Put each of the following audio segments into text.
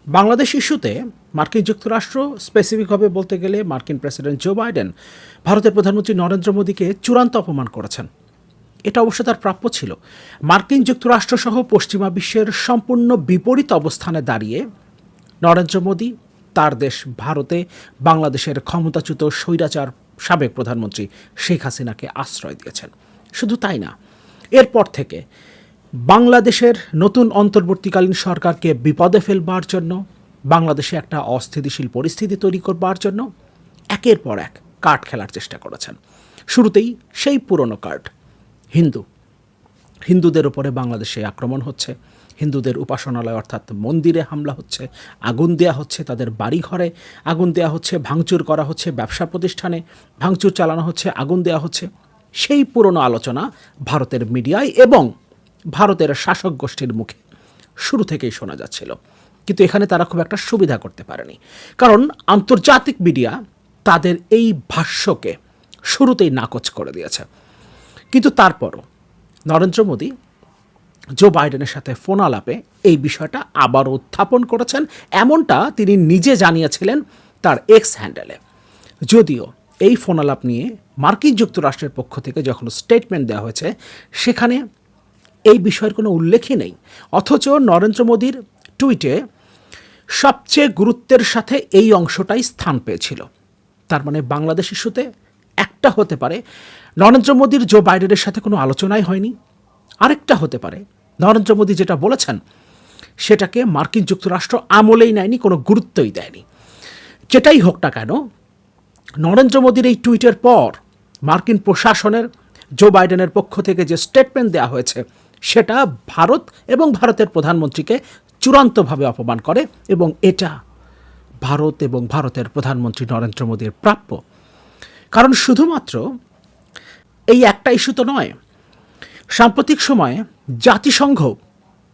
বাংলাদেশ ইস্যুতে মার্কিন যুক্তরাষ্ট্র, স্পেসিফিকভাবে বলতে গেলে মার্কিন প্রেসিডেন্ট জো বাইডেন ভারতের প্রধানমন্ত্রী নরেন্দ্র মোদীকে চূড়ান্ত অপমান করেছেন। এটা অবশ্য তার প্রাপ্য ছিল। মার্কিন যুক্তরাষ্ট্রসহ পশ্চিমা বিশ্বের সম্পূর্ণ বিপরীত অবস্থানে দাঁড়িয়ে নরেন্দ্র মোদী তার দেশ ভারতে বাংলাদেশের ক্ষমতাচ্যুত স্বৈরাচার সাবেক প্রধানমন্ত্রী শেখ হাসিনাকে আশ্রয় দিয়েছেন। শুধু তাই না, এরপর থেকে বাংলাদেশের নতুন অন্তর্বর্তীকালীন সরকারকে বিপদে ফেলবার জন্য, বাংলাদেশে একটা অস্থিতিশীল পরিস্থিতি তৈরি করবার জন্য একের পর এক কার্ড খেলার চেষ্টা করেছেন। শুরুতেই সেই পুরনো কার্ড, হিন্দুদের উপরে বাংলাদেশে আক্রমণ হচ্ছে, হিন্দুদের উপাসনালয় অর্থাৎ মন্দিরে হামলা হচ্ছে, আগুন দেয়া হচ্ছে, তাদের বাড়িঘরে আগুন দেয়া হচ্ছে, ভাঙচুর করা হচ্ছে, ব্যবসা প্রতিষ্ঠানে ভাঙচুর চালানো হচ্ছে, আগুন দেয়া হচ্ছে। সেই পুরনো আলোচনা ভারতের মিডিয়ায় এবং ভারতের শাসক গোষ্ঠীর মুখে শুরু থেকেই শোনা যাচ্ছিল। কিন্তু এখানে তারা খুব একটা সুবিধা করতে পারেনি, কারণ আন্তর্জাতিক মিডিয়া তাদের এই ভাষ্যকে শুরুতেই নাকচ করে দিয়েছে। কিন্তু তারপরও নরেন্দ্র মোদী জো বাইডেনের সাথে ফোন আলাপে এই বিষয়টা আবার উত্থাপন করেছেন, এমনটা তিনি নিজে জানিয়েছিলেন তার এক্স হ্যান্ডেলে। যদিও এই ফোন আলাপ নিয়ে মার্কিন যুক্তরাষ্ট্রের পক্ষ থেকে যখন স্টেটমেন্ট দেওয়া হয়েছে সেখানে এই বিষয়ের কোনো উল্লেখই নেই, অথচ নরেন্দ্র মোদীর টুইটে সবচেয়ে গুরুত্বের সাথে এই অংশটাই স্থান পেয়েছিল। তার মানে বাংলাদেশ ইস্যুতে একটা হতে পারে নরেন্দ্র মোদীর জো বাইডেনের সাথে কোনো আলোচনাই হয়নি, আরেকটা হতে পারে নরেন্দ্র মোদী যেটা বলেছেন সেটাকে মার্কিন যুক্তরাষ্ট্র আমলেই নেয়নি, কোনো গুরুত্বই দেয়নি। যেটাই হোক না কেন, নরেন্দ্র মোদীর এই টুইটের পর মার্কিন প্রশাসনের জো বাইডেনের পক্ষ থেকে যে স্টেটমেন্ট দেওয়া হয়েছে সেটা ভারত এবং ভারতের প্রধানমন্ত্রীকে চূড়ান্তভাবে অপমান করে, এবং এটা ভারত এবং ভারতের প্রধানমন্ত্রী নরেন্দ্র মোদীর প্রাপ্য। কারণ শুধুমাত্র এই একটা ইস্যু তো নয়, সাম্প্রতিক সময়ে জাতিসংঘ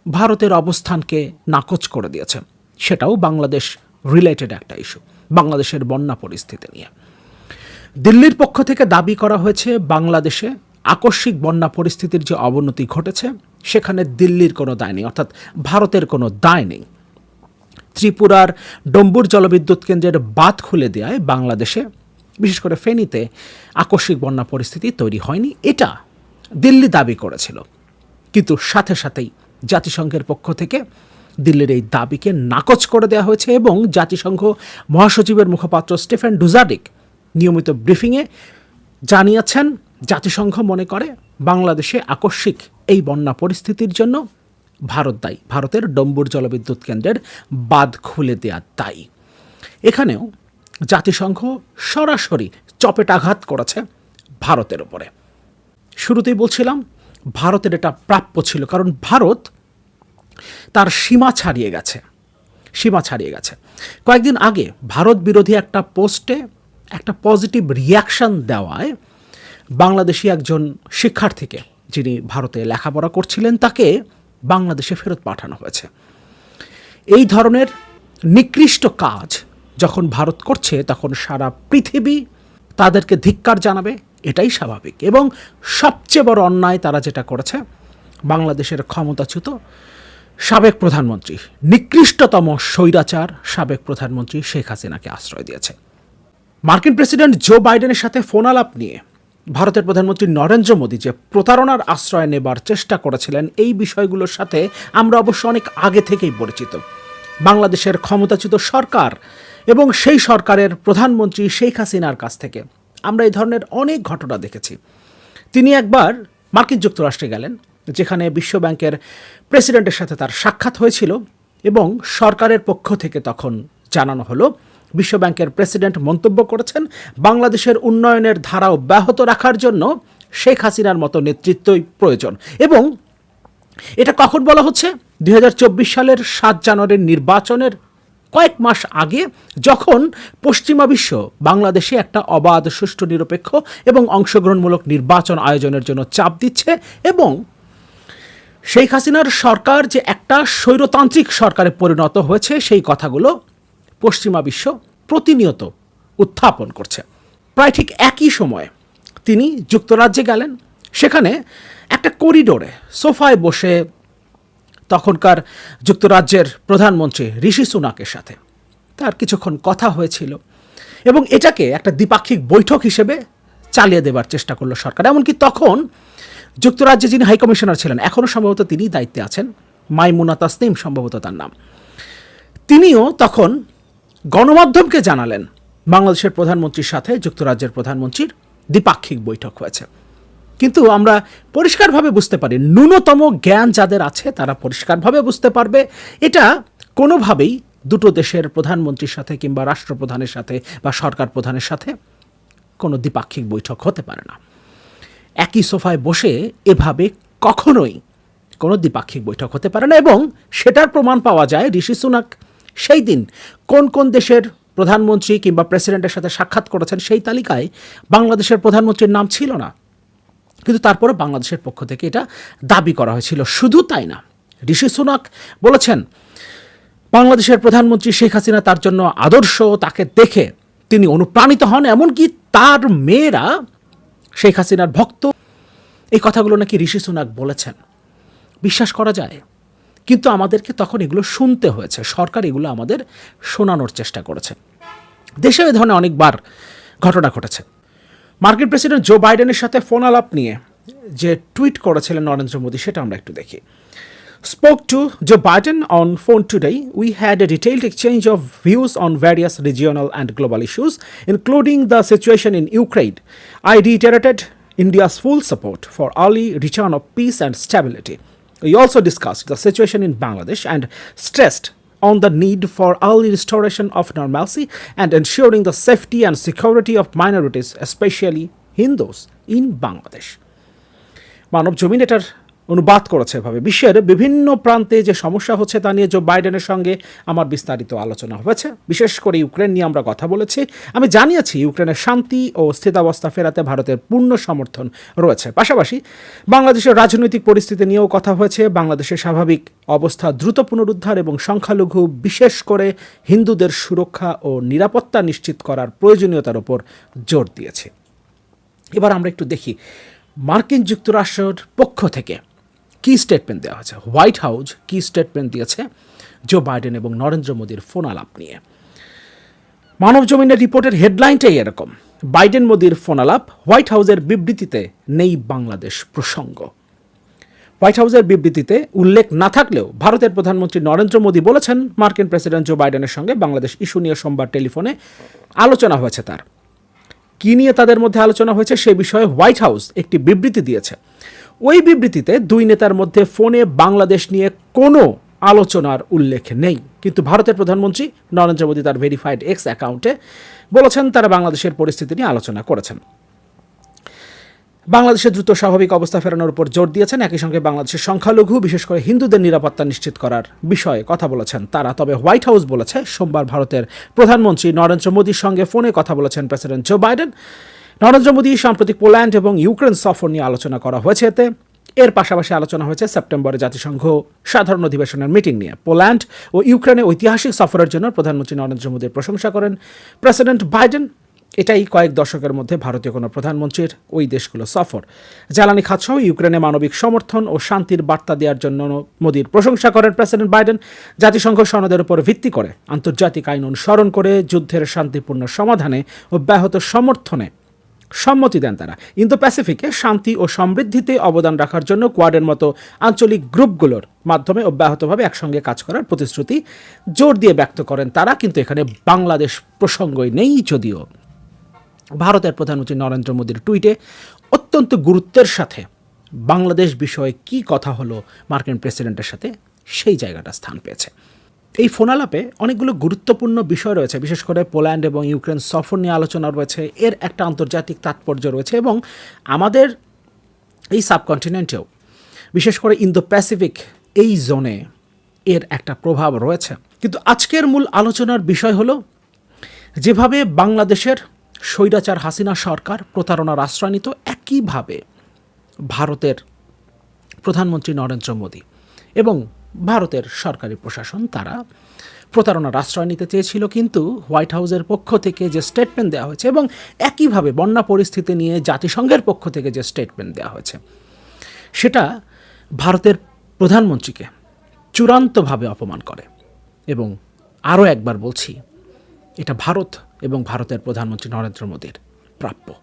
ভারতের অবস্থানকে নাকচ করে দিয়েছে, সেটাও বাংলাদেশ রিলেটেড একটা ইস্যু, বাংলাদেশের বন্যা পরিস্থিতি নিয়ে। দিল্লির পক্ষ থেকে দাবি করা হয়েছে বাংলাদেশে আকস্মিক বন্যা পরিস্থিতির যে অবনতি ঘটেছে সেখানে দিল্লির কোনো দায় নেই, অর্থাৎ ভারতের কোনো দায় নেই। ত্রিপুরার ডম্বুর জলবিদ্যুৎ কেন্দ্রের বাঁধ খুলে দেওয়ায় বাংলাদেশে, বিশেষ করে ফেনীতে আকস্মিক বন্যা পরিস্থিতি তৈরি হয়নি, এটা দিল্লি দাবি করেছিল। কিন্তু সাথে সাথেই জাতিসংঘের পক্ষ থেকে দিল্লির এই দাবিকে নাকচ করে দেওয়া হয়েছে, এবং জাতিসংঘ মহাসচিবের মুখপাত্র স্টিফেন ডুজারিক নিয়মিত ব্রিফিংয়ে জানিয়েছেন জাতিসংঘ মনে করে বাংলাদেশে আকস্মিক এই বন্যা পরিস্থিতির জন্য ভারত দায়ী, ভারতের ডম্বুর জলবিদ্যুৎ কেন্দ্রের বাঁধ খুলে দেওয়া দায়ী। এখানেও জাতিসংঘ সরাসরি চপেটাঘাত করেছে ভারতের উপরে। শুরুতেই বলছিলাম ভারতের এটা প্রাপ্য ছিল, কারণ ভারত তার সীমা ছাড়িয়ে গেছে। কয়েকদিন আগে ভারত বিরোধী একটা পোস্টে একটা পজিটিভ রিয়াকশান দেওয়ায় বাংলাদেশি একজন শিক্ষার্থীকে, যিনি ভারতে লেখাপড়া করছিলেন, তাকে বাংলাদেশে ফেরত পাঠানো হয়েছে। এই ধরনের নিকৃষ্ট কাজ যখন ভারত করছে তখন সারা পৃথিবী তাদেরকে ধিক্কার জানাবে, এটাই স্বাভাবিক। এবং সবচেয়ে বড় অন্যায় তারা যেটা করেছে, বাংলাদেশের ক্ষমতাচ্যুত সাবেক প্রধানমন্ত্রী, নিকৃষ্টতম স্বৈরাচার সাবেক প্রধানমন্ত্রী শেখ হাসিনাকে আশ্রয় দিয়েছে। মার্কিন প্রেসিডেন্ট জো বাইডেনের সাথে ফোন আলাপ নিয়ে ভারতের প্রধানমন্ত্রী নরেন্দ্র মোদী যে প্রতারণার আশ্রয় নেবার চেষ্টা করেছিলেন, এই বিষয়গুলোর সাথে আমরা অবশ্য অনেক আগে থেকেই পরিচিত। বাংলাদেশের ক্ষমতাচ্যুত সরকার এবং সেই সরকারের প্রধানমন্ত্রী শেখ হাসিনার কাছ থেকে আমরা এই ধরনের অনেক ঘটনা দেখেছি। তিনি একবার মার্কিন যুক্তরাষ্ট্রে গেলেন, যেখানে বিশ্বব্যাংকের প্রেসিডেন্টের সাথে তার সাক্ষাৎ হয়েছিল, এবং সরকারের পক্ষ থেকে তখন জানানো হলো বিশ্বব্যাংকের প্রেসিডেন্ট মন্তব্য করেছেন বাংলাদেশের উন্নয়নের ধারা অব্যাহত রাখার জন্য শেখ হাসিনার মতো নেতৃত্বই প্রয়োজন। এবং এটা কখন বলা হচ্ছে? 2024 সালের 7 জানুয়ারির নির্বাচনের কয়েক মাস আগে, যখন পশ্চিমা বিশ্ব বাংলাদেশে একটা অবাধ, সুষ্ঠু, নিরপেক্ষ এবং অংশগ্রহণমূলক নির্বাচন আয়োজনের জন্য চাপ দিচ্ছে, এবং শেখ হাসিনার সরকার যে একটা স্বৈরতান্ত্রিক সরকারে পরিণত হয়েছে সেই কথাগুলো পশ্চিমা বিশ্ব প্রতিনিয়ত উত্থাপন করছে। প্রায় ঠিক একই সময়ে তিনি যুক্তরাজ্যে গেলেন, সেখানে একটা করিডোরে সোফায় বসে তখনকার যুক্তরাজ্যের প্রধানমন্ত্রী ঋষি সুনাকের সাথে তার কিছুক্ষণ কথা হয়েছিল এবং এটাকে একটা দ্বিপাক্ষিক বৈঠক হিসেবে চালিয়ে দেবার চেষ্টা করলো সরকার। এমনকি তখন যুক্তরাজ্যে যিনি হাইকমিশনার ছিলেন, এখনও সম্ভবত তিনিই দায়িত্বে আছেন, মাইমুনা তাসনিম সম্ভবত তার নাম, তিনিও তখন গণমাধ্যমকে জানালেন বাংলাদেশের প্রধানমন্ত্রীর সাথে যুক্তরাজ্যের প্রধানমন্ত্রীর দ্বিপাক্ষিক বৈঠক হয়েছে। কিন্তু আমরা পরিষ্কারভাবে বুঝতে পারি, ন্যূনতম জ্ঞান যাদের আছে তারা পরিষ্কারভাবে বুঝতে পারবে এটা কোনোভাবেই দুটো দেশের প্রধানমন্ত্রীর সাথে কিংবা রাষ্ট্রপ্রধানের সাথে বা সরকার প্রধানের সাথে কোনো দ্বিপাক্ষিক বৈঠক হতে পারে না। একই সোফায় বসে এভাবে কখনোই কোনো দ্বিপাক্ষিক বৈঠক হতে পারে না। এবং সেটার প্রমাণ পাওয়া যায় ঋষি সুনাক সেই দিন কোন কোন দেশের প্রধানমন্ত্রী কিংবা প্রেসিডেন্টের সাথে সাক্ষাৎ করেছেন সেই তালিকায় বাংলাদেশের প্রধানমন্ত্রীর নাম ছিল না, কিন্তু তারপরে বাংলাদেশের পক্ষ থেকে এটা দাবি করা হয়েছিল। শুধু তাই না, ঋষি সুনাক বলেছেন বাংলাদেশের প্রধানমন্ত্রী শেখ হাসিনা তার জন্য আদর্শ, তাকে দেখে তিনি অনুপ্রাণিত হন, এমনকি তার মেয়েরা শেখ হাসিনার ভক্ত। এই কথাগুলো নাকি ঋষি সুনাক বলেছেন। বিশ্বাস করা যায়? কিন্তু আমাদেরকে তখন এগুলো শুনতে হয়েছে, সরকার এগুলো আমাদের শোনানোর চেষ্টা করেছে। দেশে এ ধরনের অনেকবার ঘটনা ঘটেছে। মার্কিন প্রেসিডেন্ট জো বাইডেনের সাথে ফোন আলাপ নিয়ে যে টুইট করেছিলেন নরেন্দ্র মোদী, সেটা আমরা একটু দেখি। Spoke to Joe Biden on phone today. We had a detailed exchange of views on various regional and global issues, including the situation in Ukraine. I reiterated India's full support for early return of peace and stability. We also discussed the situation in Bangladesh and stressed on the need for early restoration of normalcy and ensuring the safety and security of minorities, especially Hindus, in Bangladesh. মানব জমিন এটার অনুবাদ করেছে এভাবে, বিশ্বের বিভিন্ন প্রান্তে যে সমস্যা হচ্ছে তা নিয়ে জো বাইডেনের সঙ্গে আমার বিস্তারিত আলোচনা হয়েছে। বিশেষ করে ইউক্রেন নিয়ে আমরা কথা বলেছি। আমি জানিয়েছি ইউক্রেনের শান্তি ও স্থিতাবস্থা ফেরাতে ভারতের পূর্ণ সমর্থন রয়েছে। পাশাপাশি বাংলাদেশের রাজনৈতিক পরিস্থিতি নিয়েও কথা হয়েছে। বাংলাদেশের স্বাভাবিক অবস্থা দ্রুত পুনরুদ্ধার এবং সংখ্যালঘু বিশেষ করে হিন্দুদের সুরক্ষা ও নিরাপত্তা নিশ্চিত করার প্রয়োজনীয়তার উপর জোর দিয়েছে। এবার আমরা একটু দেখি মার্কিন যুক্তরাষ্ট্রের পক্ষ থেকে কি স্টেটমেন্ট দেওয়া হয়েছে। হোয়াইট হাউস কি স্টেটমেন্ট দিয়েছে জো বাইডেন এবং নরেন্দ্র মোদীর ফোন আলাপ নিয়ে। মানব জমিনের রিপোর্টের হেডলাইনটাই এরকম, বাইডেন মোদীর ফোন আলাপ, হোয়াইট হাউসের বিবৃতিতে নেই বাংলাদেশ প্রসঙ্গ। হোয়াইট হাউসের বিবৃতিতে উল্লেখ না থাকলেও ভারতের প্রধানমন্ত্রী নরেন্দ্র মোদী বলেছেন মার্কিন প্রেসিডেন্ট জো বাইডেনের সঙ্গে বাংলাদেশ ইস্যু নিয়ে সোমবার টেলিফোনে আলোচনা হয়েছে। তার কী নিয়ে তাদের মধ্যে আলোচনা হয়েছে সে বিষয়ে হোয়াইট হাউস একটি বিবৃতি দিয়েছে। ওই বিবৃতিতে দুই নেতার মধ্যে ফোনে বাংলাদেশ নিয়ে কোনো আলোচনার উল্লেখ নেই, কিন্তু ভারতের প্রধানমন্ত্রী নরেন্দ্র মোদী তার ভেরিফাইড এক্স অ্যাকাউন্টে বলেছেন তারা বাংলাদেশের পরিস্থিতি নিয়ে আলোচনা করেছেন। বাংলাদেশের দ্রুত স্বাভাবিক অবস্থা ফেরানোর উপর জোর দিয়েছেন। একই সঙ্গে বাংলাদেশের সংখ্যালঘু বিশেষ করে হিন্দুদের নিরাপত্তা নিশ্চিত করার বিষয়ে কথা বলেছেন তারা। তবে হোয়াইট হাউস বলেছে সোমবার ভারতের প্রধানমন্ত্রী নরেন্দ্র মোদীর সঙ্গে ফোনে কথা বলেছেন president Joe Biden. Narendra Modi সাম্প্রতিক পোল্যান্ড এবং ইউক্রেন সফর নিয়ে আলোচনা করা হয়েছে। এর পাশাপাশি আলোচনা হয়েছে সেপ্টেম্বরে জাতিসংঘ সাধারণ অধিবেশনের মিটিং নিয়ে। পোল্যান্ড ও ইউক্রেনে ঐতিহাসিক সফরের জন্য প্রধানমন্ত্রী নরেন্দ্র মোদীর প্রশংসা করেন প্রেসিডেন্ট বাইডেন। এটাই কয়েক দশকের মধ্যে ভারতীয় কোনো প্রধানমন্ত্রীর ওই দেশগুলো সফর। জ্বালানি খাতসহ ইউক্রেনে মানবিক সমর্থন ও শান্তির বার্তা দেওয়ার জন্য মোদীর প্রশংসা করেন প্রেসিডেন্ট বাইডেন। জাতিসংঘ সনদের উপর ভিত্তি করে আন্তর্জাতিক আইন অনুসরণ করে যুদ্ধের শান্তিপূর্ণ সমাধানে ও ব্যাহত সমর্থনে সম্মতি দেন তারা। ইন্দো প্যাসিফিকে শান্তি ও সমৃদ্ধিতে অবদান রাখার জন্য কোয়াডের মতো আঞ্চলিক গ্রুপগুলোর মাধ্যমে অব্যাহতভাবে একসঙ্গে কাজ করার প্রতিশ্রুতি জোর দিয়ে ব্যক্ত করেন তারা। কিন্তু এখানে বাংলাদেশ প্রসঙ্গই নেই, যদিও ভারতের প্রধানমন্ত্রী নরেন্দ্র মোদীর টুইটে অত্যন্ত গুরুত্বের সাথে বাংলাদেশ বিষয়ে কী কথা হলো মার্কিন প্রেসিডেন্টের সাথে সেই জায়গাটা স্থান পেয়েছে। এই ফোনালাপে অনেকগুলো গুরুত্বপূর্ণ বিষয় রয়েছে, বিশেষ করে পোল্যান্ড এবং ইউক্রেন সফর নিয়ে আলোচনা রয়েছে। এর একটা আন্তর্জাতিক তাৎপর্য রয়েছে এবং আমাদের এই সাবকন্টিনেন্টেও বিশেষ করে ইন্দো প্যাসিফিক এই জোনে এর একটা প্রভাব রয়েছে। কিন্তু আজকের মূল আলোচনার বিষয় হলো যেভাবে বাংলাদেশের স্বৈরাচার হাসিনা সরকার প্রতারণার আশ্রয় নিত, একইভাবে ভারতের প্রধানমন্ত্রী নরেন্দ্র মোদী এবং ভারতের সরকারি প্রশাসন তারা প্রতারণার আশ্রয় নিতে চেয়েছিল। কিন্তু হোয়াইট হাউসের পক্ষ থেকে যে স্টেটমেন্ট দেওয়া হয়েছে এবং একইভাবে বন্যা পরিস্থিতি নিয়ে জাতিসংঘের পক্ষ থেকে যে স্টেটমেন্ট দেওয়া হয়েছে সেটা ভারতের প্রধানমন্ত্রীকে চূড়ান্তভাবে অপমান করে। এবং আরও একবার বলছি, এটা ভারত এবং ভারতের প্রধানমন্ত্রী নরেন্দ্র মোদীর প্রাপ্য।